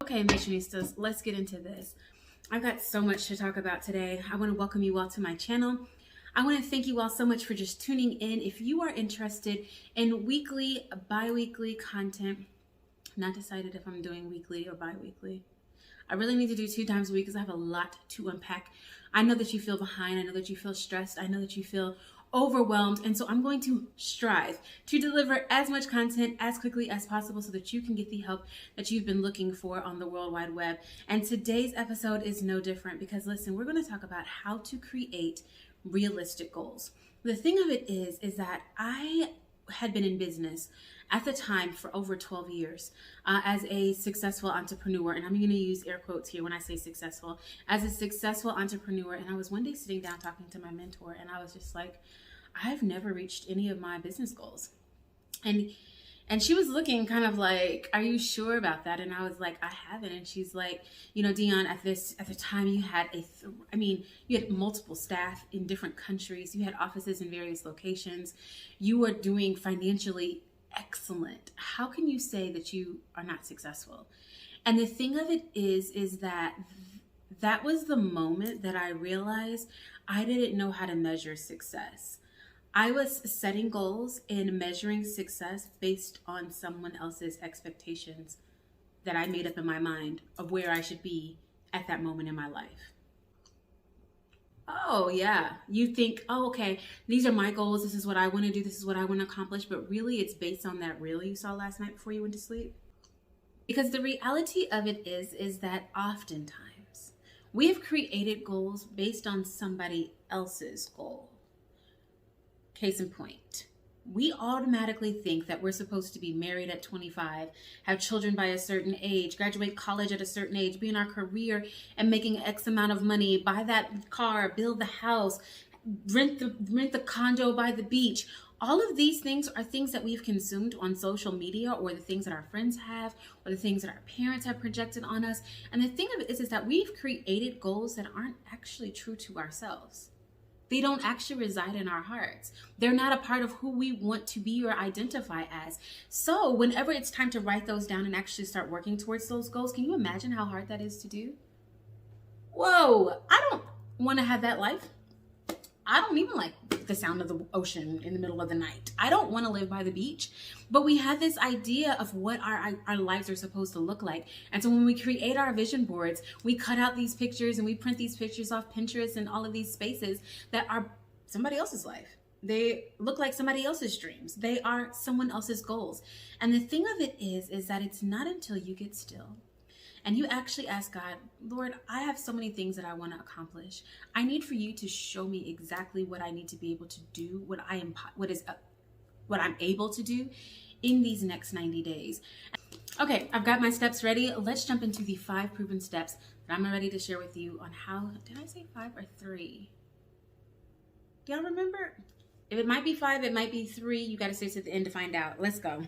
Okay, Missionistas, let's get into this. I've got so much to talk about today. I want to welcome you all to my channel. I want to thank you all so much for just tuning in. If you are interested in weekly, bi-weekly content, not decided if I'm doing weekly or bi-weekly. I really need to do 2 times a week because I have a lot to unpack. I know that you feel behind. I know that you feel stressed. I know that you feel overwhelmed. And so I'm going to strive to deliver as much content as quickly as possible so that you can get the help that you've been looking for on the World Wide Web. And today's episode is no different because listen, we're going to talk about how to create realistic goals. The thing of it is that I had been in business at the time for over 12 years as a successful entrepreneur. And I'm going to use air quotes here when I say successful, as a successful entrepreneur. And I was one day sitting down talking to my mentor and I was just like, I've never reached any of my business goals. And she was looking kind of like, are you sure about that? And I was like, I haven't. And she's like, you know, Dion, at the time you had you had multiple staff in different countries. You had offices in various locations. You were doing financially excellent. How can you say that you are not successful? And the thing of it is that was the moment that I realized I didn't know how to measure success. I was setting goals and measuring success based on someone else's expectations that I made up in my mind of where I should be at that moment in my life. Oh, yeah. You think, oh, okay, these are my goals. This is what I want to do. This is what I want to accomplish. But really, it's based on that reel you saw last night before you went to sleep. Because the reality of it is that oftentimes we have created goals based on somebody else's goal. Case in point, we automatically think that we're supposed to be married at 25, have children by a certain age, graduate college at a certain age, be in our career and making X amount of money, buy that car, build the house, rent the condo by the beach. All of these things are things that we've consumed on social media, or the things that our friends have, or the things that our parents have projected on us. And the thing of it is that we've created goals that aren't actually true to ourselves. They don't actually reside in our hearts. They're not a part of who we want to be or identify as. So whenever it's time to write those down and actually start working towards those goals, can you imagine how hard that is to do? Whoa, I don't want to have that life. I don't even like the sound of the ocean in the middle of the night. I don't want to live by the beach. But we have this idea of what our lives are supposed to look like. And so when we create our vision boards, we cut out these pictures and we print these pictures off Pinterest and all of these spaces that are somebody else's life. They look like somebody else's dreams. They are someone else's goals. And the thing of it is that it's not until you get still and you actually ask God, Lord, I have so many things that I want to accomplish. I need for you to show me exactly what I need to be able to do, what I'm able to do in these next 90 days. Okay, I've got my steps ready. Let's jump into the 5 proven steps that I'm ready to share with you on how, did I say 5 or 3? Do y'all remember? If it might be 5, it might be 3. You got to stay to the end to find out. Let's go.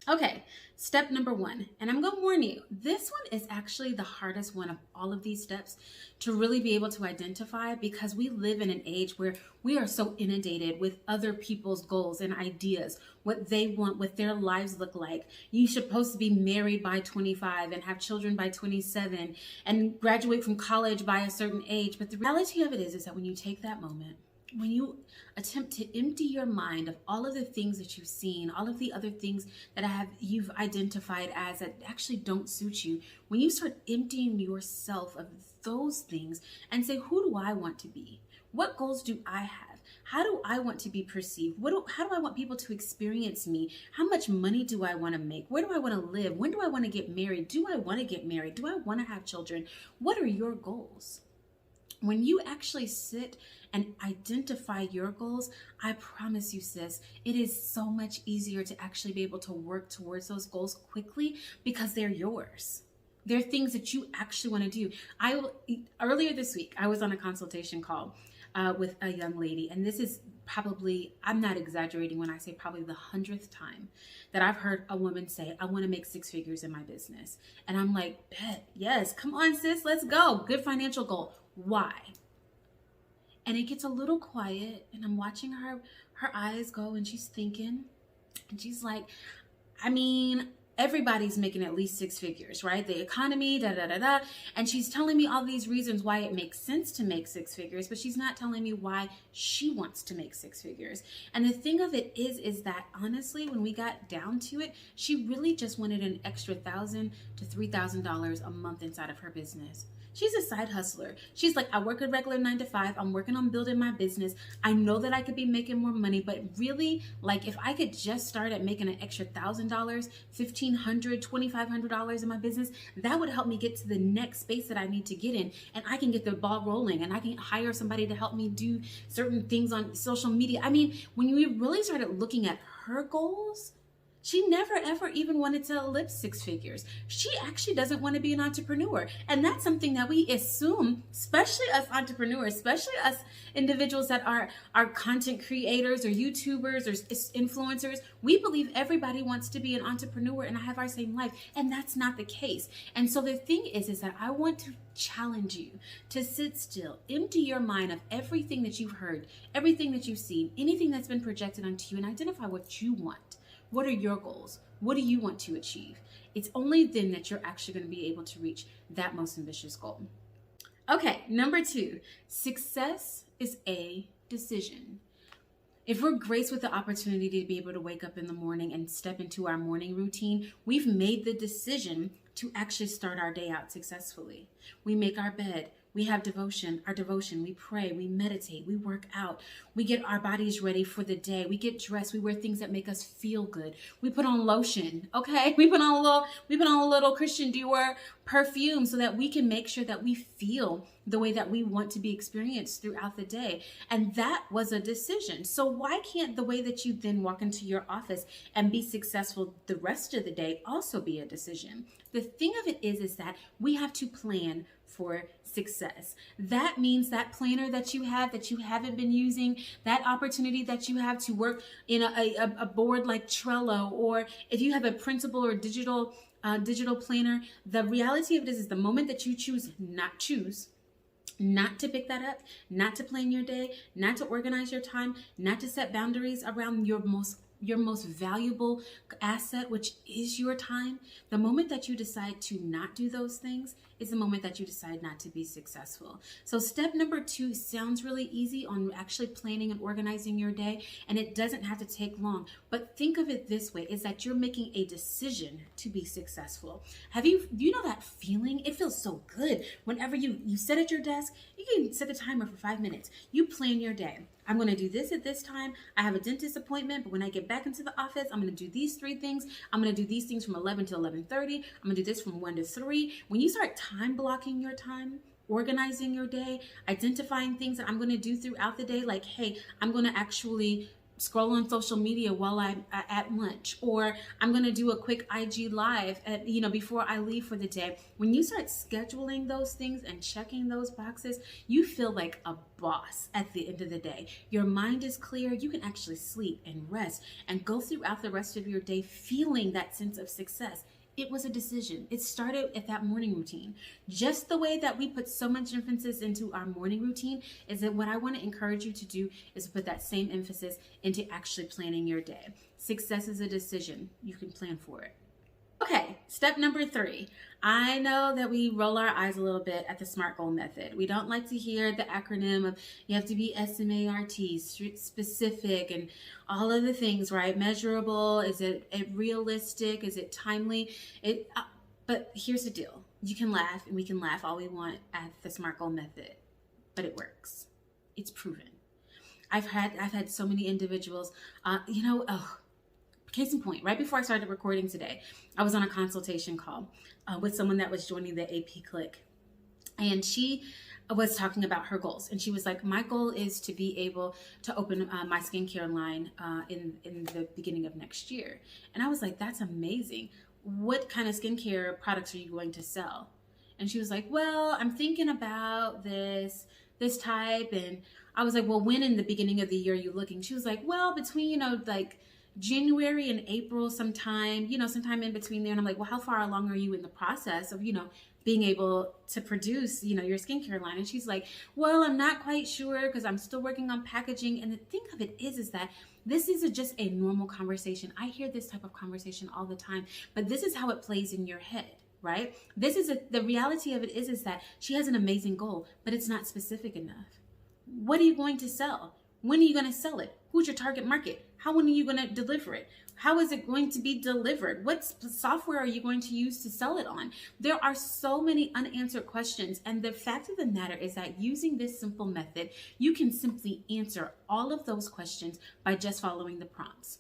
Okay, step number 1, and I'm going to warn you, this one is actually the hardest one of all of these steps to really be able to identify, because we live in an age where we are so inundated with other people's goals and ideas, what they want, what their lives look like. You're supposed to be married by 25 and have children by 27 and graduate from college by a certain age. But the reality of it is that when you take that moment, when you attempt to empty your mind of all of the things that you've seen, all of the other things that you've identified as that actually don't suit you, when you start emptying yourself of those things and say, who do I want to be? What goals do I have? How do I want to be perceived? How do I want people to experience me? How much money do I want to make? Where do I want to live? When do I want to get married? Do I want to get married? Do I want to have children? What are your goals? When you actually sit and identify your goals, I promise you, sis, it is so much easier to actually be able to work towards those goals quickly because they're yours. They're things that you actually want to do. Earlier this week, I was on a consultation call with a young lady, and this is probably, I'm not exaggerating when I say probably the 100th time that I've heard a woman say, I want to make 6 figures in my business. And I'm like, bet, yes, come on, sis, let's go. Good financial goal. Why? And it gets a little quiet, and I'm watching her eyes go, and she's thinking, and she's like, everybody's making at least 6 figures, right? The economy, da da da da. And she's telling me all these reasons why it makes sense to make 6 figures, but she's not telling me why she wants to make 6 figures. And the thing of it is that honestly, when we got down to it, she really just wanted an extra $1,000 to $3,000 a month inside of her business. She's a side hustler. She's like, I work a regular 9 to 5. I'm working on building my business. I know that I could be making more money, but really, like, if I could just start at making an extra $1,000, $1,500, $2,500 in my business, that would help me get to the next space that I need to get in, and I can get the ball rolling, and I can hire somebody to help me do certain things on social media. I mean, when we really started looking at her goals, she never ever even wanted to live 6 figures. She actually doesn't want to be an entrepreneur. And that's something that we assume, especially us entrepreneurs, especially us individuals that are content creators or YouTubers or influencers. We believe everybody wants to be an entrepreneur and have our same life. And that's not the case. And so the thing is that I want to challenge you to sit still, empty your mind of everything that you've heard, everything that you've seen, anything that's been projected onto you, and identify what you want. What are your goals? What do you want to achieve? It's only then that you're actually going to be able to reach that most ambitious goal. Okay, number 2, success is a decision. If we're graced with the opportunity to be able to wake up in the morning and step into our morning routine, we've made the decision to actually start our day out successfully. We make our bed. We have our devotion, we pray, we meditate, we work out, we get our bodies ready for the day, we get dressed, we wear things that make us feel good, we put on lotion, okay? We put on a little Christian Dior perfume so that we can make sure that we feel the way that we want to be experienced throughout the day. And that was a decision. So why can't the way that you then walk into your office and be successful the rest of the day also be a decision? The thing of it is that we have to plan for success. That means that planner that you have that you haven't been using, that opportunity that you have to work in a board like Trello, or if you have a printable or digital planner, the reality of it is the moment that you choose not to pick that up, not to plan your day, not to organize your time, not to set boundaries around your most valuable asset, which is your time. The moment that you decide to not do those things is the moment that you decide not to be successful. So step number 2 sounds really easy on actually planning and organizing your day, and it doesn't have to take long. But think of it this way, is that you're making a decision to be successful. Do you know that feeling? It feels so good. Whenever you sit at your desk, you can set a timer for 5 minutes. You plan your day. I'm going to do this at this time. I have a dentist appointment, but when I get back into the office, I'm going to do these 3 things. I'm going to do these things from 11 to 11:30. I'm going to do this from 1 to 3. When you start time blocking your time, organizing your day, identifying things that I'm going to do throughout the day, like, hey, I'm going to actually scroll on social media while I'm at lunch, or I'm going to do a quick IG live before I leave for the day. When you start scheduling those things and checking those boxes, you feel like a boss at the end of the day. Your mind is clear. You can actually sleep and rest and go throughout the rest of your day feeling that sense of success. It was a decision. It started at that morning routine. Just the way that we put so much emphasis into our morning routine is that what I want to encourage you to do is put that same emphasis into actually planning your day. Success is a decision. You can plan for it. Okay, step number 3. I know that we roll our eyes a little bit at the SMART goal method. We don't like to hear the acronym of you have to be SMART, specific, and all of the things, right? Measurable, is it realistic, is it timely? But here's the deal. You can laugh, and we can laugh all we want at the SMART goal method, but it works. It's proven. I've had so many individuals, case in point, right before I started recording today, I was on a consultation call with someone that was joining the AP Click. And she was talking about her goals. And she was like, my goal is to be able to open my skincare line in the beginning of next year. And I was like, that's amazing. What kind of skincare products are you going to sell? And she was like, well, I'm thinking about this type. And I was like, well, when in the beginning of the year are you looking? She was like, well, between, January and April sometime, sometime in between there. And I'm like, well, how far along are you in the process of, being able to produce, your skincare line? And she's like, well, I'm not quite sure because I'm still working on packaging. And the thing of it is that this is just a normal conversation. I hear this type of conversation all the time, but this is how it plays in your head, right? The reality of it is that she has an amazing goal, but it's not specific enough. What are you going to sell? When are you going to sell it? Who's your target market? How are you going to deliver it? How is it going to be delivered? What software are you going to use to sell it on? There are so many unanswered questions. And the fact of the matter is that using this simple method, you can simply answer all of those questions by just following the prompts.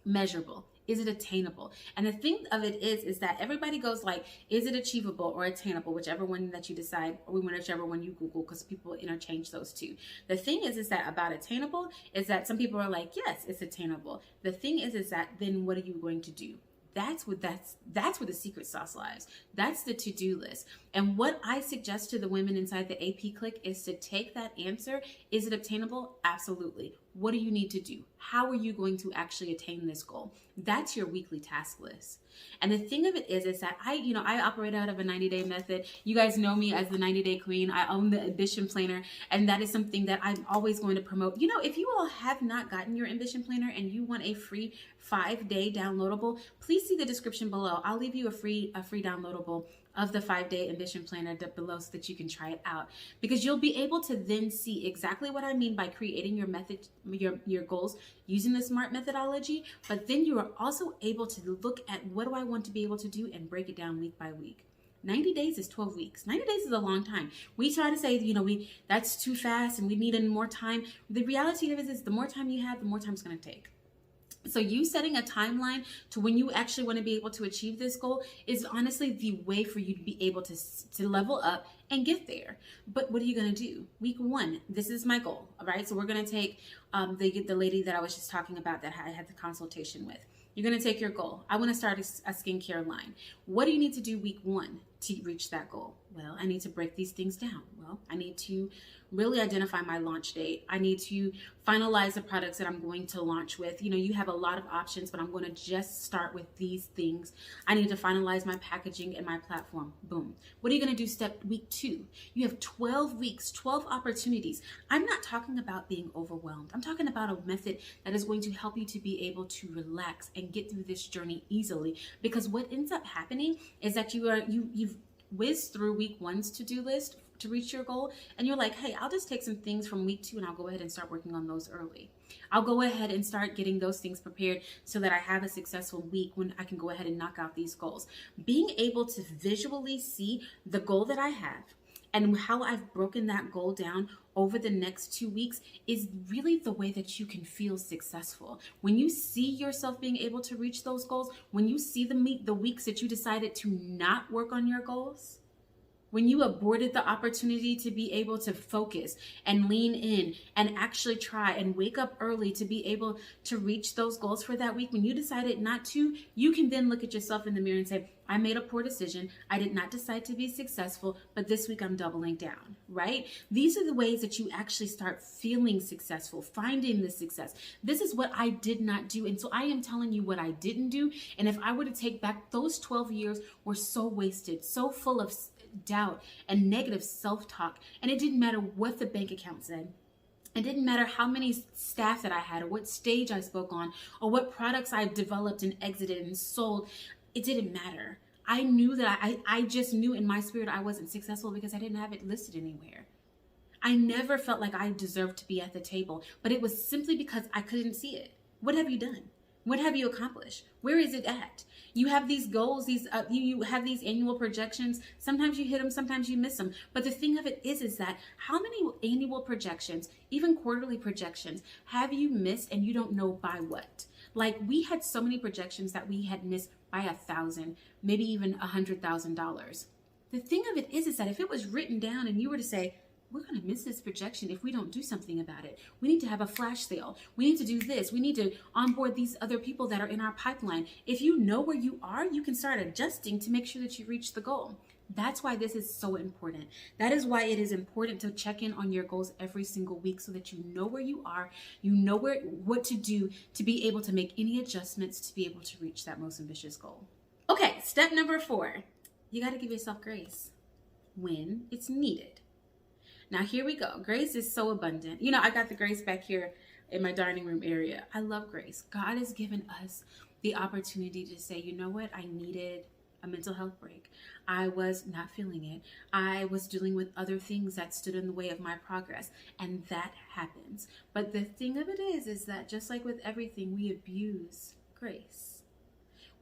Measurable. Is it attainable? And the thing of it is that everybody goes like, is it achievable or attainable? Whichever one that you decide, or whichever one you Google, because people interchange those two. The thing is that about attainable is that some people are like, yes, it's attainable. The thing is that then what are you going to do? That's where the secret sauce lies. That's the to-do list. And what I suggest to the women inside the AP Click is to take that answer. Is it obtainable? Absolutely. What do you need to do? How are you going to actually attain this goal? That's your weekly task list. And the thing of it is that I operate out of a 90-day method. You guys know me as the 90-day queen. I own the Ambition Planner, and that is something that I'm always going to promote. If you all have not gotten your Ambition Planner and you want a free 5-day downloadable, please see the description below. I'll leave you a free downloadable of the 5-day Ambition Planner below so that you can try it out, because you'll be able to then see exactly what I mean by creating your method, your goals using the SMART methodology. But then you are also able to look at what do I want to be able to do and break it down week by week. 90 days is 12 weeks. 90 days is a long time. We try to say, that's too fast and we need more time. The reality of it is the more time you have, the more time it's going to take. So you setting a timeline to when you actually want to be able to achieve this goal is honestly the way for you to be able to level up and get there. But what are you going to do? Week 1, this is my goal. All right. So we're going to take the lady that I was just talking about that I had the consultation with. You're going to take your goal. I want to start a skincare line. What do you need to do week 1 to reach that goal? Well, I need to break these things down. Well, I need to really identify my launch date. I need to finalize the products that I'm going to launch with. You have a lot of options, but I'm going to just start with these things. I need to finalize my packaging and my platform. Boom. What are you going to do week 2? You have 12 weeks, 12 opportunities. I'm not talking about being overwhelmed. I'm talking about a method that is going to help you to be able to relax and get through this journey easily, because what ends up happening is that you've whizzed through week 1's to-do list to reach your goal, and you're like, hey, I'll just take some things from week 2 and I'll go ahead and start working on those early. I'll go ahead and start getting those things prepared so that I have a successful week when I can go ahead and knock out these goals. Being able to visually see the goal that I have and how I've broken that goal down over the next 2 weeks is really the way that you can feel successful. When you see yourself being able to reach those goals, when you see the weeks that you decided to not work on your goals, when you aborted the opportunity to be able to focus and lean in and actually try and wake up early to be able to reach those goals for that week, when you decided not to, you can then look at yourself in the mirror and say, I made a poor decision. I did not decide to be successful, but this week I'm doubling down, right? These are the ways that you actually start feeling successful, finding the success. This is what I did not do. And so I am telling you what I didn't do. And if I were to take back, those 12 years were so wasted, so full of doubt and negative self-talk. And it didn't matter what the bank account said. It didn't matter how many staff that I had or what stage I spoke on or what products I developed and exited and sold. It didn't matter. I knew that I just knew in my spirit I wasn't successful because I didn't have it listed anywhere. I never felt like I deserved to be at the table, but it was simply because I couldn't see it. What have you done? What have you accomplished? Where is it at? You have these goals, you have these annual projections. Sometimes you hit them, sometimes you miss them. But the thing of it is that how many annual projections, even quarterly projections, have you missed and you don't know by what? Like we had so many projections that we had missed by $1,000, maybe even $100,000. The thing of it is that if it was written down and you were to say, we're going to miss this projection if we don't do something about it. We need to have a flash sale. We need to do this. We need to onboard these other people that are in our pipeline. If you know where you are, you can start adjusting to make sure that you reach the goal. That's why this is so important. That is why it is important to check in on your goals every single week so that you know where you are, you know what to do to be able to make any adjustments to be able to reach that most ambitious goal. Okay, step number 4. You got to give yourself grace when it's needed. Now here we go. Grace is so abundant. You know, I got the grace back here in my dining room area. I love grace. God has given us the opportunity to say, you know what? I needed a mental health break. I was not feeling it. I was dealing with other things that stood in the way of my progress, and that happens. But the thing of it is that just like with everything, we abuse grace.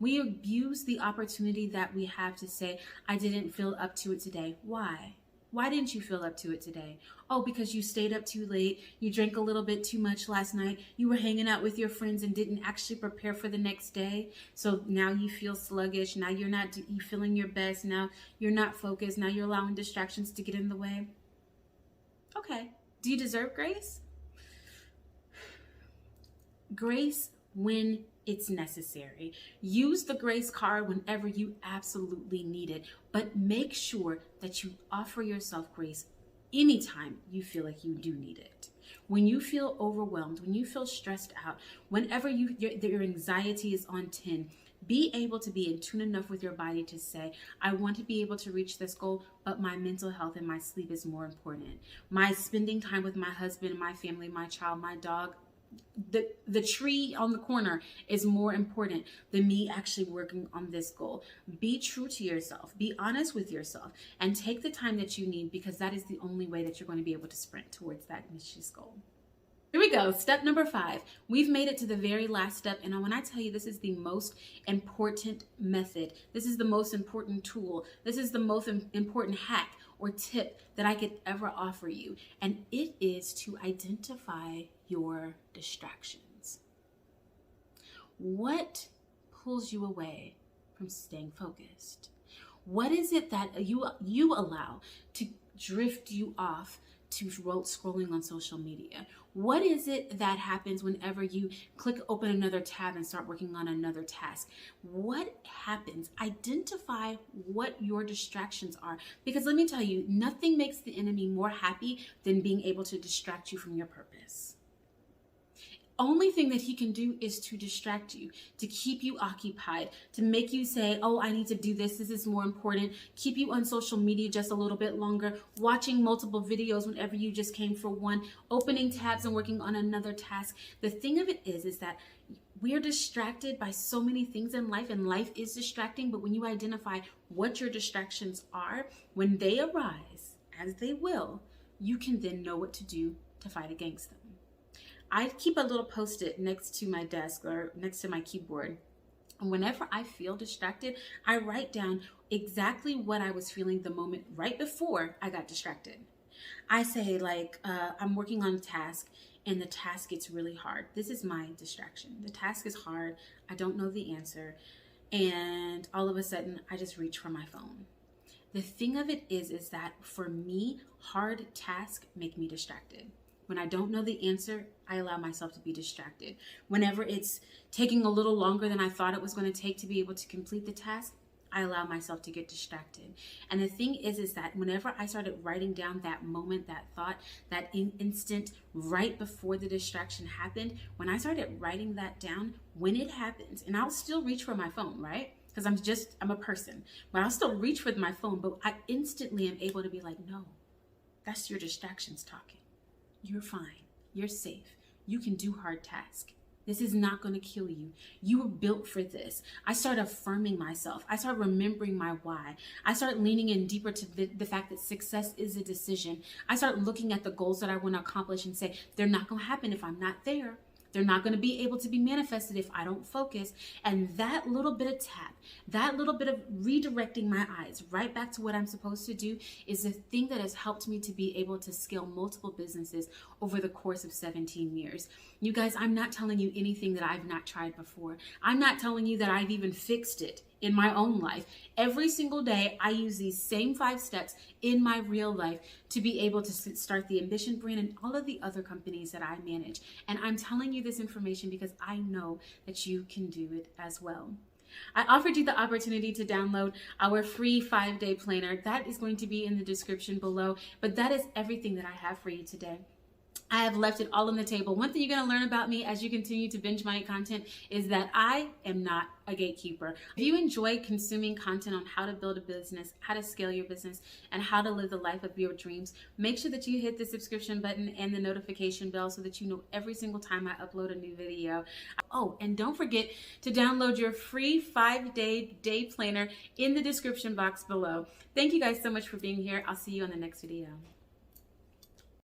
We abuse the opportunity that we have to say, I didn't feel up to it today. Why? Why didn't you feel up to it today? Oh, because you stayed up too late. You drank a little bit too much last night. You were hanging out with your friends and didn't actually prepare for the next day. So now you feel sluggish. Now you're not feeling your best. Now you're not focused. Now you're allowing distractions to get in the way. Okay. Do you deserve grace? Grace when it's necessary. Use the grace card whenever you absolutely need it, but make sure that you offer yourself grace anytime you feel like you do need it. When you feel overwhelmed, when you feel stressed out, whenever your anxiety is on 10, be able to be in tune enough with your body to say, I want to be able to reach this goal, but my mental health and my sleep is more important. My spending time with my husband, my family, my child, my dog, the tree on the corner is more important than me actually working on this goal. Be true to yourself. Be honest with yourself and take the time that you need, because that is the only way that you're going to be able to sprint towards that ambitious goal. Here we go. Step number 5. We've made it to the very last step. And when I tell you this is the most important method, this is the most important tool, this is the most important hack or tip that I could ever offer you. And it is to identify your distractions. What pulls you away from staying focused? What is it that you allow to drift you off to scrolling on social media? What is it that happens whenever you open another tab and start working on another task? What happens? Identify what your distractions are, because let me tell you, nothing makes the enemy more happy than being able to distract you from your purpose. Only thing that he can do is to distract you, to keep you occupied, to make you say, oh, I need to do this. This is more important. Keep you on social media just a little bit longer, watching multiple videos whenever you just came for one, opening tabs and working on another task. The thing of it is that we're distracted by so many things in life, and life is distracting. But when you identify what your distractions are, when they arise, as they will, you can then know what to do to fight against them. I keep a little post-it next to my desk or next to my keyboard. And whenever I feel distracted, I write down exactly what I was feeling the moment right before I got distracted. I say I'm working on a task and the task gets really hard. This is my distraction. The task is hard. I don't know the answer. And all of a sudden I just reach for my phone. The thing of it is that for me, hard tasks make me distracted. When I don't know the answer, I allow myself to be distracted. Whenever it's taking a little longer than I thought it was going to take to be able to complete the task, I allow myself to get distracted. And the thing is that whenever I started writing down that moment, that thought, that instant right before the distraction happened, when I started writing that down, when it happens, and I'll still reach for my phone, right? Because I'm a person, but I'll still reach for my phone, but I instantly am able to be like, no, that's your distractions talking. You're fine. You're safe. You can do hard tasks. This is not going to kill you. You were built for this. I start affirming myself. I start remembering my why. I start leaning in deeper to the fact that success is a decision. I start looking at the goals that I want to accomplish and say, they're not going to happen if I'm not there. They're not going to be able to be manifested if I don't focus. And that little bit of tap, that little bit of redirecting my eyes right back to what I'm supposed to do is the thing that has helped me to be able to scale multiple businesses over the course of 17 years. You guys, I'm not telling you anything that I've not tried before. I'm not telling you that I've even fixed it in my own life. Every single day, I use these same 5 steps in my real life to be able to start the Ambition brand and all of the other companies that I manage. And I'm telling you this information because I know that you can do it as well. I offered you the opportunity to download our free 5-day planner. That is going to be in the description below, but that is everything that I have for you today. I have left it all on the table. One thing you're going to learn about me as you continue to binge my content is that I am not a gatekeeper. If you enjoy consuming content on how to build a business, how to scale your business, and how to live the life of your dreams, make sure that you hit the subscription button and the notification bell so that you know every single time I upload a new video. Oh, and don't forget to download your free 5-day planner in the description box below. Thank you guys so much for being here. I'll see you on the next video.